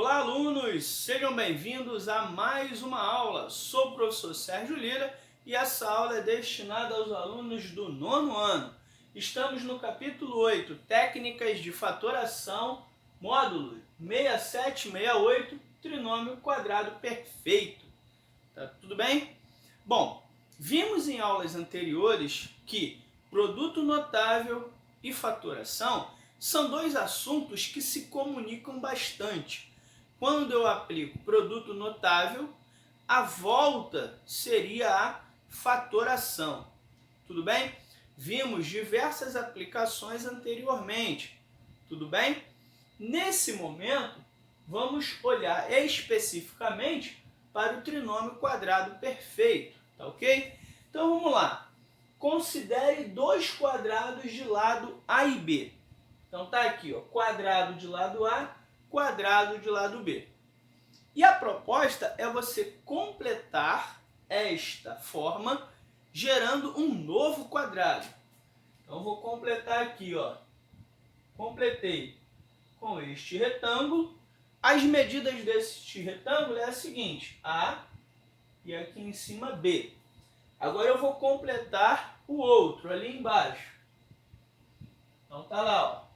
Olá, alunos! Sejam bem-vindos a mais uma aula. Sou o professor Sérgio Lira e essa aula é destinada aos alunos do nono ano. Estamos no capítulo 8, Técnicas de Fatoração, módulo 6768, Trinômio Quadrado Perfeito. Tá tudo bem? Bom, vimos em aulas anteriores que produto notável e fatoração são dois assuntos que se comunicam bastante. Quando eu aplico produto notável, a volta seria a fatoração. Tudo bem? Vimos diversas aplicações anteriormente. Tudo bem? Nesse momento, vamos olhar especificamente para o trinômio quadrado perfeito. Tá ok? Então vamos lá. Considere dois quadrados de lado A e B. Então tá aqui, ó, quadrado de lado A, quadrado de lado B. E a proposta é você completar esta forma gerando um novo quadrado. Então vou completar aqui, ó. Completei com este retângulo. As medidas deste retângulo é a seguinte: A e aqui em cima B. Agora eu vou completar o outro ali embaixo. Então tá lá, ó.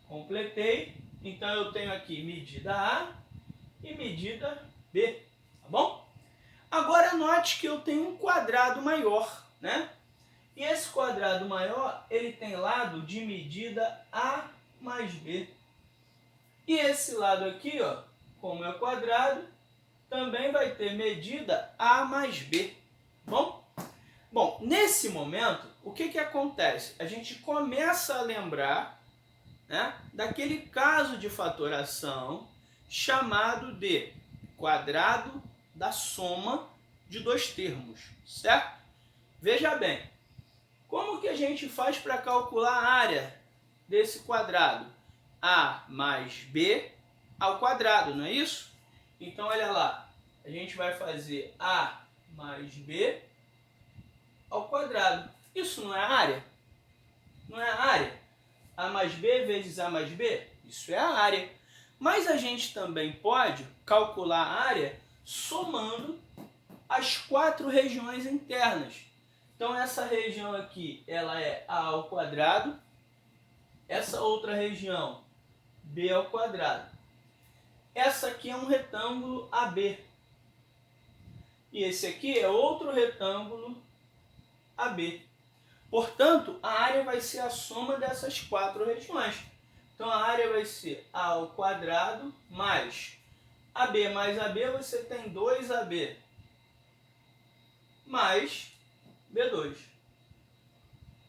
Completei, então eu tenho aqui medida A e medida B, tá bom? Agora note que eu tenho um quadrado maior, né? E esse quadrado maior, ele tem lado de medida A mais B. E esse lado aqui, ó, como é quadrado, também vai ter medida A mais B, tá bom? Bom, nesse momento, o que acontece? A gente começa a lembrar, né, daquele caso de fatoração chamado de quadrado da soma de dois termos, certo? Veja bem, como que a gente faz para calcular a área desse quadrado? A mais B ao quadrado, não é isso? Então, olha lá, a gente vai fazer A mais B ao quadrado. Isso não é área? Não é a área? A mais B vezes A mais B, isso é a área. Mas a gente também pode calcular a área somando as quatro regiões internas. Então essa região aqui, ela é A ao quadrado, essa outra região, B ao quadrado. Essa aqui é um retângulo AB. E esse aqui é outro retângulo AB. Portanto, a área vai ser a soma dessas quatro regiões. Então, a área vai ser A ao quadrado mais AB mais AB, você tem 2AB mais B2.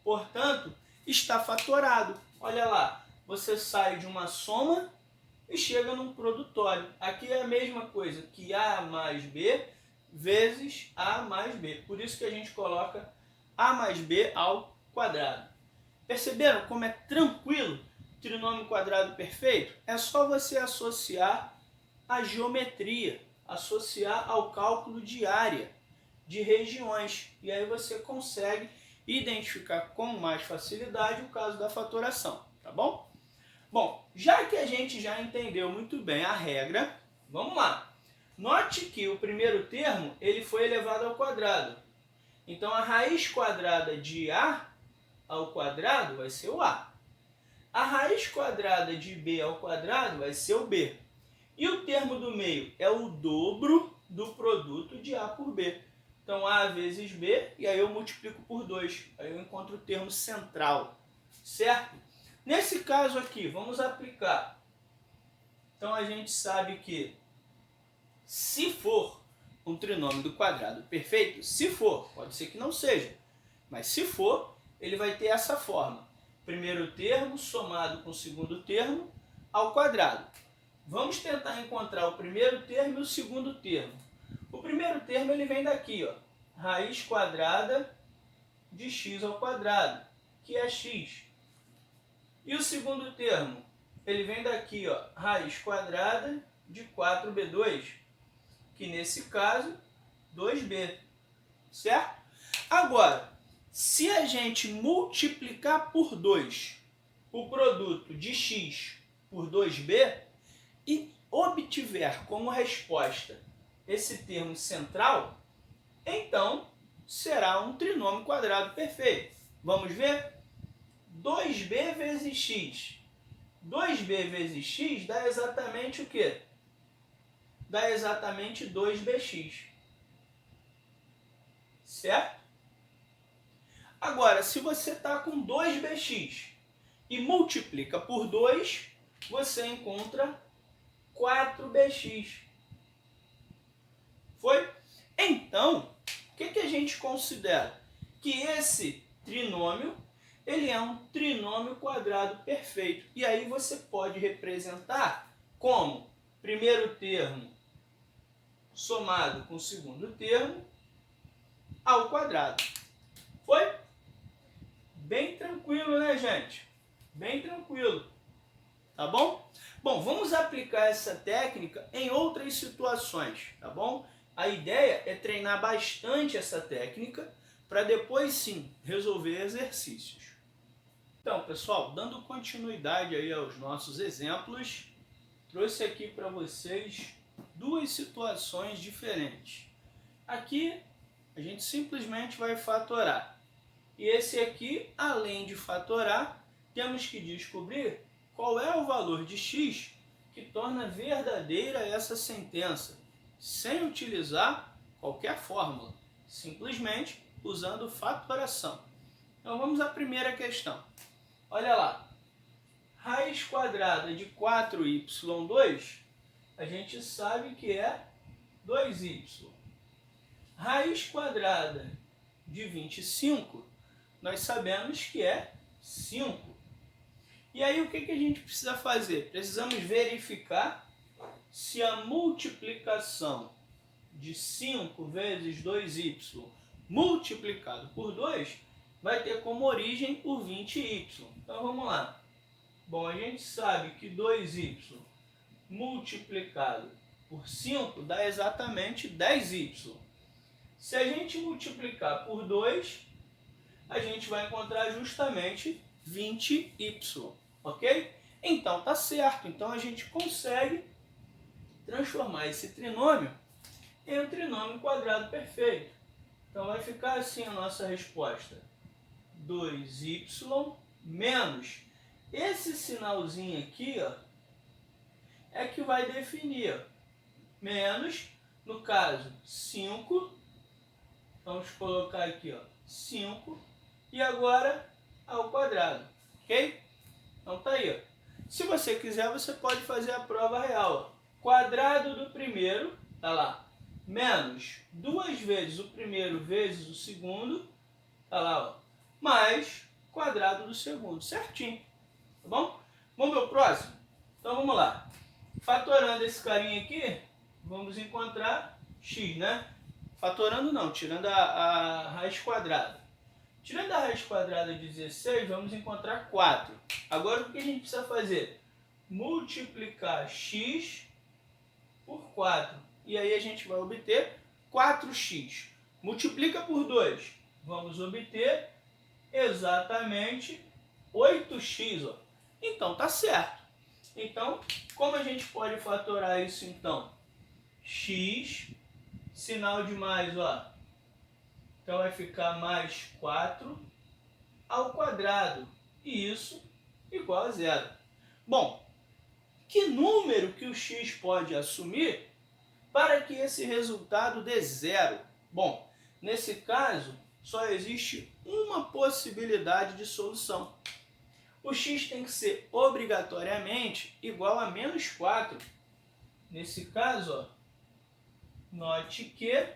Portanto, está fatorado. Olha lá, você sai de uma soma e chega num produtório. Aqui é a mesma coisa que A mais B vezes A mais B. Por isso que a gente coloca A mais B ao quadrado. Perceberam como é tranquilo o trinômio quadrado perfeito? É só você associar a geometria, associar ao cálculo de área, de regiões. E aí você consegue identificar com mais facilidade o caso da fatoração, tá bom? Bom, já que a gente já entendeu muito bem a regra, vamos lá. Note que o primeiro termo ele foi elevado ao quadrado. Então, a raiz quadrada de A ao quadrado vai ser o A. A raiz quadrada de B ao quadrado vai ser o B. E o termo do meio é o dobro do produto de A por B. Então, A vezes B, e aí eu multiplico por 2. Aí eu encontro o termo central, certo? Nesse caso aqui, vamos aplicar. Então, a gente sabe que se for um trinômio do quadrado perfeito, se for, pode ser que não seja, mas se for, ele vai ter essa forma. Primeiro termo somado com o segundo termo ao quadrado. Vamos tentar encontrar o primeiro termo e o segundo termo. O primeiro termo ele vem daqui, ó, raiz quadrada de x ao quadrado, que é x. E o segundo termo, ele vem daqui, ó, raiz quadrada de 4b2, que nesse caso, 2b, certo? Agora, se a gente multiplicar por 2 o produto de x por 2b, e obtiver como resposta esse termo central, então será um trinômio quadrado perfeito. Vamos ver? 2b vezes x. 2b vezes x dá exatamente o quê? Dá exatamente 2bx. Certo? Agora, se você está com 2bx e multiplica por 2, você encontra 4bx. Foi? Então, o que a gente considera? Que esse trinômio, ele é um trinômio quadrado perfeito. E aí você pode representar como primeiro termo somado com o segundo termo ao quadrado. Foi? Bem tranquilo, né, gente? Bem tranquilo. Tá bom? Bom, vamos aplicar essa técnica em outras situações, tá bom? A ideia é treinar bastante essa técnica para depois sim resolver exercícios. Então, pessoal, dando continuidade aí aos nossos exemplos, trouxe aqui para vocês duas situações diferentes. Aqui a gente simplesmente vai fatorar. E esse aqui, além de fatorar, temos que descobrir qual é o valor de x que torna verdadeira essa sentença, sem utilizar qualquer fórmula, simplesmente usando fatoração. Então vamos à primeira questão. Olha lá, raiz quadrada de 4y2, a gente sabe que é 2y. Raiz quadrada de 25, nós sabemos que é 5. E aí o que a gente precisa fazer? Precisamos verificar se a multiplicação de 5 vezes 2y multiplicado por 2 vai ter como origem o 20y. Então vamos lá. Bom, a gente sabe que 2y multiplicado por 5 dá exatamente 10y. Se a gente multiplicar por 2, a gente vai encontrar justamente 20y, ok? Então tá certo, então a gente consegue transformar esse trinômio em um trinômio quadrado perfeito. Então vai ficar assim a nossa resposta: 2y menos esse sinalzinho aqui, ó, é que vai definir, ó, menos, no caso, 5. Vamos colocar aqui, ó, 5. E agora ao quadrado, ok? Então tá aí, ó. Se você quiser, você pode fazer a prova real, ó. Quadrado do primeiro, tá lá, menos 2 vezes o primeiro vezes o segundo, tá lá, ó, mais quadrado do segundo, certinho, tá bom? Vamos ver o próximo? Então vamos lá. Fatorando esse carinha aqui, vamos encontrar x, né? Fatorando não, tirando a raiz quadrada. Tirando a raiz quadrada de 16, vamos encontrar 4. Agora o que a gente precisa fazer? Multiplicar x por 4. E aí a gente vai obter 4x. Multiplica por 2. Vamos obter exatamente 8x. Ó. Então tá certo. Então, como a gente pode fatorar isso então? X, sinal de mais, ó. Então vai ficar mais 4 ao quadrado. E isso igual a zero. Bom, que número que o x pode assumir para que esse resultado dê zero? Bom, nesse caso, só existe uma possibilidade de solução. O x tem que ser obrigatoriamente igual a menos 4. Nesse caso, ó, note que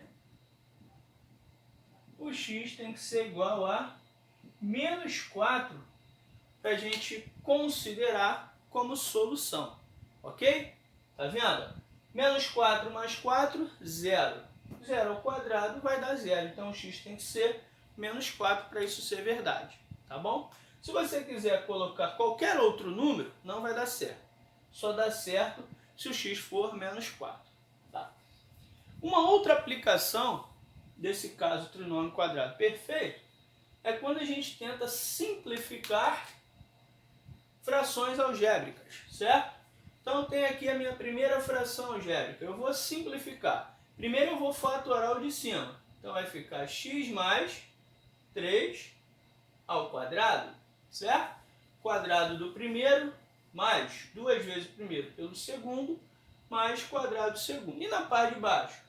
o x tem que ser igual a menos 4 para a gente considerar como solução. Ok? Tá vendo? Menos 4 mais 4, 0. 0 ao quadrado vai dar 0. Então o x tem que ser menos 4 para isso ser verdade. Tá bom? Se você quiser colocar qualquer outro número, não vai dar certo. Só dá certo se o x for menos 4. Tá? Uma outra aplicação desse caso trinômio quadrado perfeito é quando a gente tenta simplificar frações algébricas, certo? Então tem aqui a minha primeira fração algébrica. Eu vou simplificar. Primeiro eu vou fatorar o de cima. Então vai ficar x mais 3 ao quadrado, certo? Quadrado do primeiro mais 2 vezes o primeiro pelo segundo, mais quadrado do segundo. E na parte de baixo,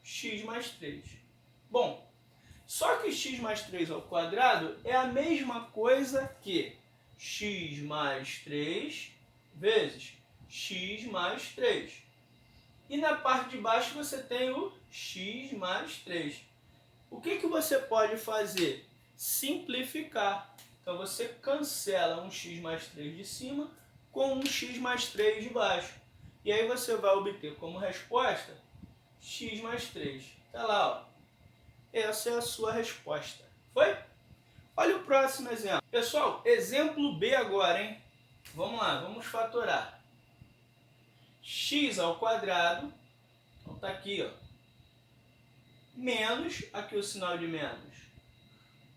x mais 3. Bom, só que x mais 3 ao quadrado é a mesma coisa que x mais 3 vezes x mais 3. E na parte de baixo você tem o x mais 3. O que você pode fazer? Simplificar. Então você cancela um x mais 3 de cima com um x mais 3 de baixo. E aí você vai obter como resposta x mais 3. Está lá, ó. Essa é a sua resposta. Foi? Olha o próximo exemplo. Pessoal, exemplo B agora, hein? Vamos lá, vamos fatorar. X ao quadrado, então tá aqui, ó. Menos, aqui o sinal de menos.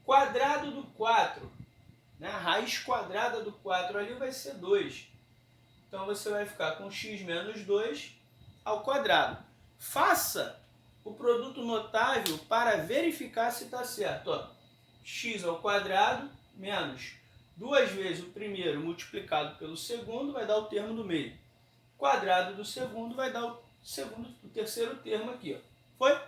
Quadrado do 4, né? A raiz quadrada do 4 ali vai ser 2. Então você vai ficar com x menos 2 ao quadrado. Faça o produto notável para verificar se está certo. Ó, x ao quadrado menos 2 vezes o primeiro multiplicado pelo segundo vai dar o termo do meio. Quadrado do segundo vai dar o terceiro termo aqui. Ó. Foi?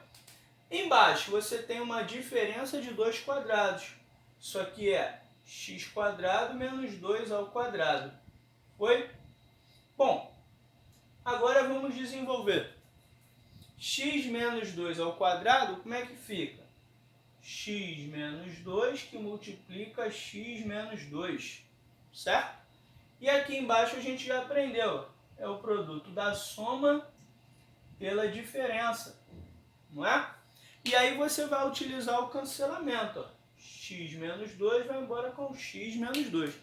Embaixo você tem uma diferença de 2 quadrados. Isso aqui é x quadrado menos 2 ao quadrado. Foi? Bom, agora vamos desenvolver. X menos 2 ao quadrado, como é que fica? X menos 2 que multiplica x menos 2, certo? E aqui embaixo a gente já aprendeu, é o produto da soma pela diferença, não é? E aí você vai utilizar o cancelamento, ó. X menos 2 vai embora com x menos 2.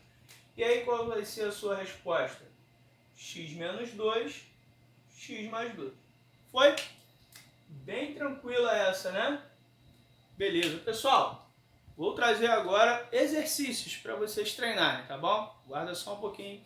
E aí qual vai ser a sua resposta? X menos 2, x mais 2. Foi? Bem tranquila essa, né? Beleza, pessoal. Vou trazer agora exercícios para vocês treinarem, tá bom? Guarda só um pouquinho.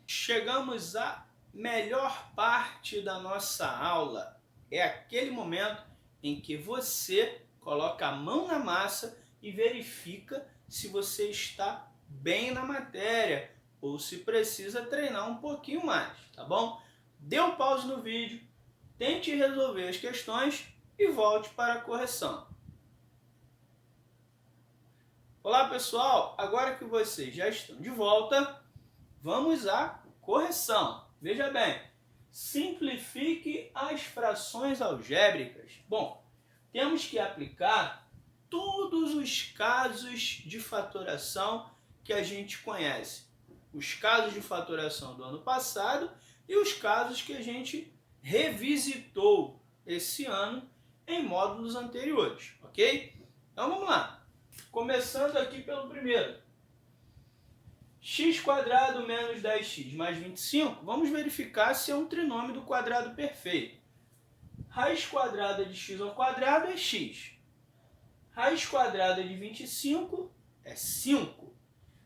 Chegamos à melhor parte da nossa aula. É aquele momento em que você coloca a mão na massa e verifica se você está bem na matéria ou se precisa treinar um pouquinho mais, tá bom? Dê um pause no vídeo, tente resolver as questões e volte para a correção. Olá pessoal, agora que vocês já estão de volta, vamos à correção. Veja bem, simplifique as frações algébricas. Bom, temos que aplicar todos os casos de fatoração que a gente conhece. Os casos de fatoração do ano passado e os casos que a gente revisitou esse ano em módulos anteriores, ok? Então vamos lá. Começando aqui pelo primeiro. X quadrado menos 10x mais 25, vamos verificar se é um trinômio do quadrado perfeito. Raiz quadrada de x ao quadrado é x. Raiz quadrada de 25 é 5.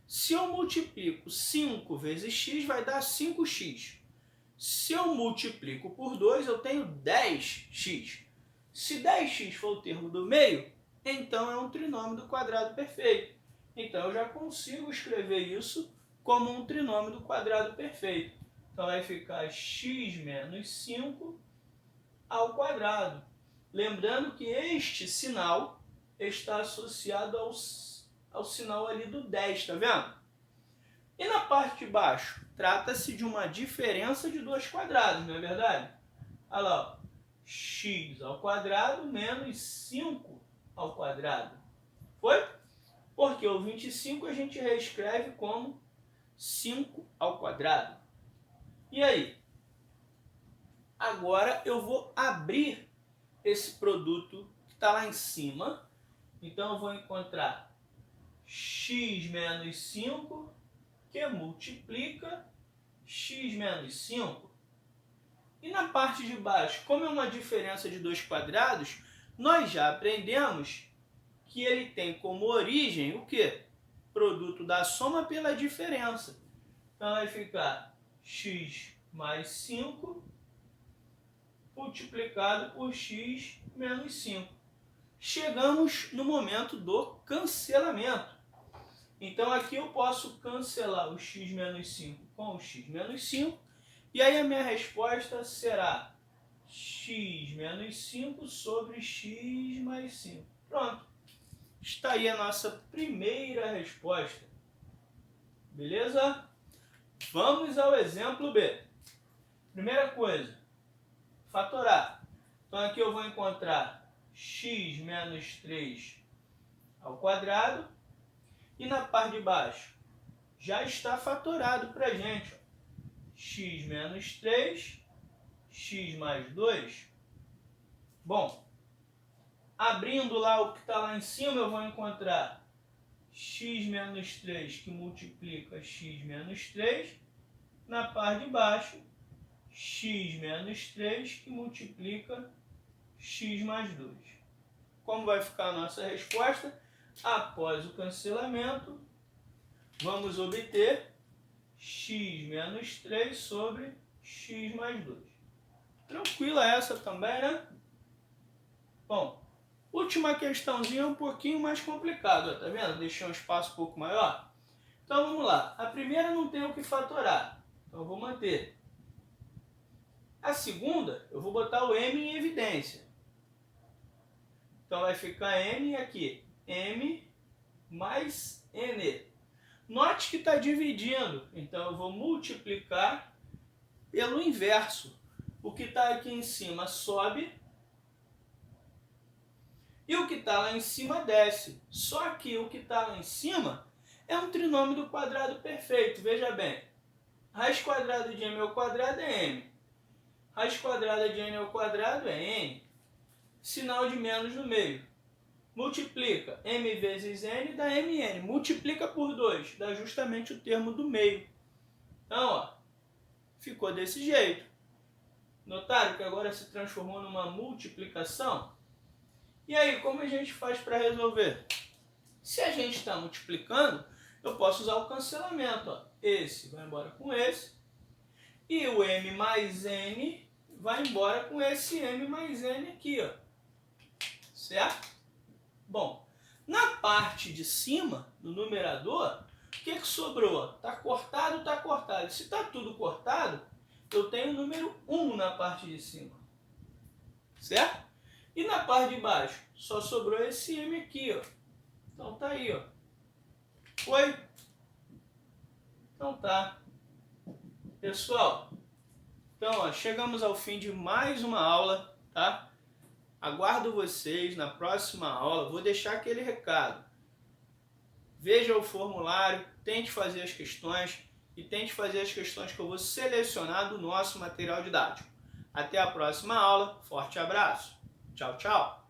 Se eu multiplico 5 vezes x, vai dar 5x. Se eu multiplico por 2, eu tenho 10x. Se 10x for o termo do meio, então é um trinômio do quadrado perfeito. Então eu já consigo escrever isso como um trinômio do quadrado perfeito. Então vai ficar x menos 5 ao quadrado. Lembrando que este sinal está associado ao sinal ali do 10, tá vendo? E na parte de baixo, trata-se de uma diferença de 2 quadrados, não é verdade? Olha lá, ó. X ao quadrado menos 5 ao quadrado. Foi? Porque o 25 a gente reescreve como 5 ao quadrado. E aí? Agora eu vou abrir esse produto que está lá em cima. Então eu vou encontrar x menos 5 que multiplica x menos 5. E na parte de baixo, como é uma diferença de 2 quadrados, nós já aprendemos que ele tem como origem o quê? Produto da soma pela diferença. Então vai ficar x mais 5 multiplicado por x menos 5. Chegamos no momento do cancelamento. Então aqui eu posso cancelar o x menos 5 com o x menos 5. E aí a minha resposta será x menos 5 sobre x mais 5. Pronto. Está aí a nossa primeira resposta. Beleza? Vamos ao exemplo B. Primeira coisa, fatorar. Então aqui eu vou encontrar x menos 3 ao quadrado. E na parte de baixo já está fatorado para a gente. Ó. X menos 3, x mais 2. Bom, abrindo lá o que está lá em cima, eu vou encontrar x menos 3 que multiplica x menos 3. Na parte de baixo, x menos 3 que multiplica x mais 2. Como vai ficar a nossa resposta? Após o cancelamento, vamos obter x menos 3 sobre x mais 2. Tranquila essa também, né? Bom, última questãozinha um pouquinho mais complicada, tá vendo? Deixei um espaço um pouco maior. Então vamos lá. A primeira não tem o que fatorar, então eu vou manter. A segunda, eu vou botar o m em evidência. Então vai ficar m aqui, m mais n. Note que está dividindo, então eu vou multiplicar pelo inverso. O que está aqui em cima sobe e o que está lá em cima desce. Só que o que está lá em cima é um trinômio do quadrado perfeito. Veja bem, raiz quadrada de m ao quadrado é m. Raiz quadrada de n ao quadrado é n. Sinal de menos no meio. Multiplica m vezes n dá mn. Multiplica por 2, dá justamente o termo do meio. Então, ó, ficou desse jeito. Notaram que agora se transformou numa multiplicação? E aí, como a gente faz para resolver? Se a gente está multiplicando, eu posso usar o cancelamento. Ó. Esse vai embora com esse. E o m mais n vai embora com esse m mais n aqui. Ó. Certo? Bom, na parte de cima, no numerador, o que sobrou? Está cortado, está cortado. Se está tudo cortado, eu tenho o número 1 na parte de cima. Certo? E na parte de baixo, só sobrou esse m aqui. Ó. Então tá aí. Ó. Foi? Então tá. Pessoal, então ó, chegamos ao fim de mais uma aula, tá? Aguardo vocês na próxima aula. Vou deixar aquele recado. Veja o formulário, tente fazer as questões e tente fazer as questões que eu vou selecionar do nosso material didático. Até a próxima aula. Forte abraço. Tchau, tchau.